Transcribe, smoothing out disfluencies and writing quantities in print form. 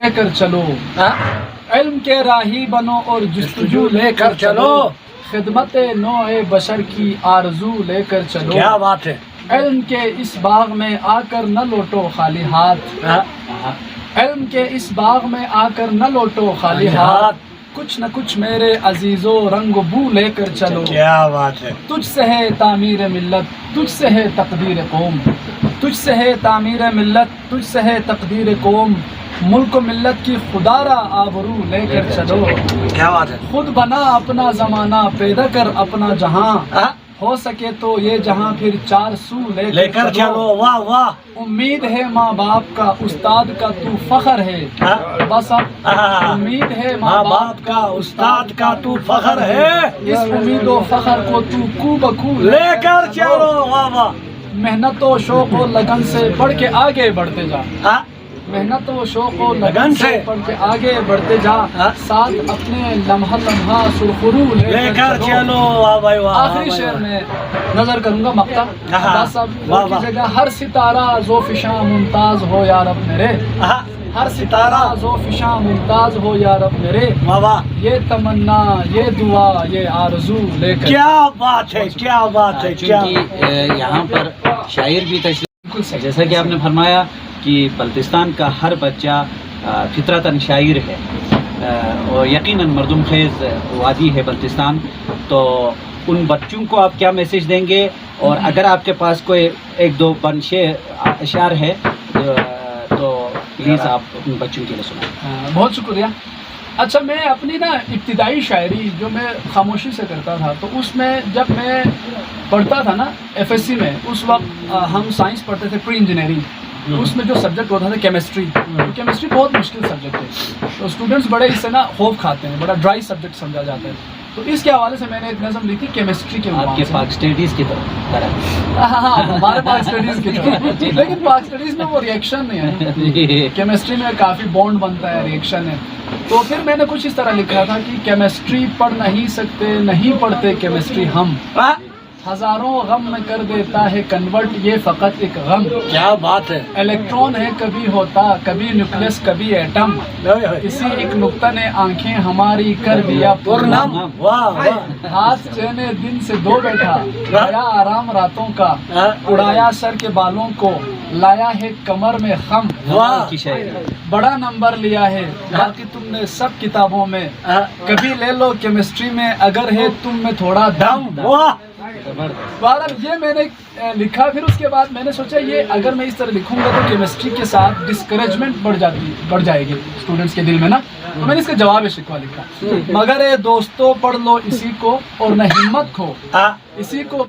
لے کر چلو، علم کے راہی بنو اور جستجو لے کر چلو، خدمت نوع بشر کی آرزو لے کر چلو۔ کیا بات ہے! علم کے اس باغ میں آ کر نہ لوٹو خالی ہاتھ، علم کے اس باغ میں آ کر نہ لوٹو خالی ہاتھ، کچھ نہ کچھ میرے عزیزو رنگ و بو لے کر چلو۔ کیا بات ہے! تجھ سے ہے تعمیر ملت، تجھ سے ہے تقدیر قوم، تجھ سے ہے تعمیر ملت، تجھ سے ہے تقدیر قوم، ملک و ملت کی خدارا آبرو لے کر چلو۔ کیا بات ہے! خود بنا اپنا زمانہ، پیدا کر اپنا جہاں، ہو سکے تو یہ جہاں پھر چار سو لے کر چلو۔ واہ واہ! امید ہے ماں باپ کا، استاد کا تو فخر ہے، بس اب امید ہے ماں باپ کا، استاد کا تو فخر ہے، اس امید و فخر کو تو کو بکو لے کر چلو۔ واہ واہ! محنت و شوق و لگن سے پڑھ کے آگے بڑھتے جا، محنت و شوق و لگن سے پڑھ کے آگے بڑھتے جا، ساتھ اپنے لمحہ لمحہ سرخرو لے کر چلو۔ واہ بھائی واہ! آخری شعر میں نظر کروں گا مقطع، بس اب کی جگہ ہر ستارہ ذو فشاں ممتاز ہو یا رب میرے، ہر ستارہ ذو فشاں ممتاز ہو یا رب میرے، واہ واہ! یہ تمنا، یہ دعا، یہ آرزو لے کر۔ کیا بات ہے! کیا بات ہے! کیا چونکہ یہاں پر شاعر بھی تشریف، جیسا کہ آپ نے فرمایا کہ بلتستان کا ہر بچہ فطرتاً شاعر ہے، اور یقیناً مردم خیز وادی ہے بلتستان، تو ان بچوں کو آپ کیا میسیج دیں گے؟ اور اگر آپ کے پاس کوئی ایک دو اشعار ہے تو پلیز آپ ان بچوں کے لیے سنائیں۔ بہت شکریہ۔ اچھا، میں اپنی نا ابتدائی شاعری جو میں خاموشی سے کرتا تھا، تو اس میں جب میں پڑھتا تھا نا FSC میں، اس وقت ہم سائنس پڑھتے تھے، پری انجینئرنگ، اس میں جو سبجیکٹ ہوتا تھا کیمسٹری، کیمسٹری بہت مشکل سبجیکٹ ہے، تو اسٹوڈنٹس بڑے اس سے نا خوف کھاتے ہیں، بڑا ڈرائی سبجیکٹ سمجھا جاتا ہے، تو اس کے حوالے سے میں نے ایک نظم لکھی کیمسٹری کے آپ کے پاک اسٹڈیز کی طرح۔ ہاں، ہمارے پاک اسٹڈیز کی طرح، لیکن پاک اسٹڈیز میں وہ ریئیکشن نہیں ہے، کیمسٹری میں کافی بانڈ بنتا ہے، ریئیکشن ہے، تو پھر میں نے کچھ اس طرح لکھا تھا کہ کیمسٹری پڑھ نہیں سکتے، نہیں پڑھتے کیمسٹری ہم، ہزاروں غم میں کر دیتا ہے کنورٹ یہ فقط ایک غم، کیا بات ہے! الیکٹران ہے کبھی ہوتا، کبھی نیوکلس کبھی ایٹم، کسی ایک نقطہ نے آنکھیں ہماری کر دیا پورنم، واہ واہ! ہاتھ چینے دن سے دو بیٹھا، لایا آرام راتوں کا، اڑایا سر کے بالوں کو، لایا ہے کمر میں خم، واہ! کی شاعری بڑا نمبر لیا ہے باقی تم نے سب کتابوں میں، کبھی لے لو کیمسٹری میں اگر ہے تم میں تھوڑا دم۔ واہ! بہرحال یہ میں نے لکھا، پھر اس کے بعد میں نے سوچا یہ اگر میں اس طرح لکھوں گا تو کیمسٹری کے ساتھ ڈسکریجمنٹ بڑھ جائے گی اسٹوڈنٹس کے دل میں نا، تو میں نے اس کا جواب شکوہ لکھا، مگر اے دوستو پڑھ لو اسی کو اور نہ ہمت کھو، اسی کو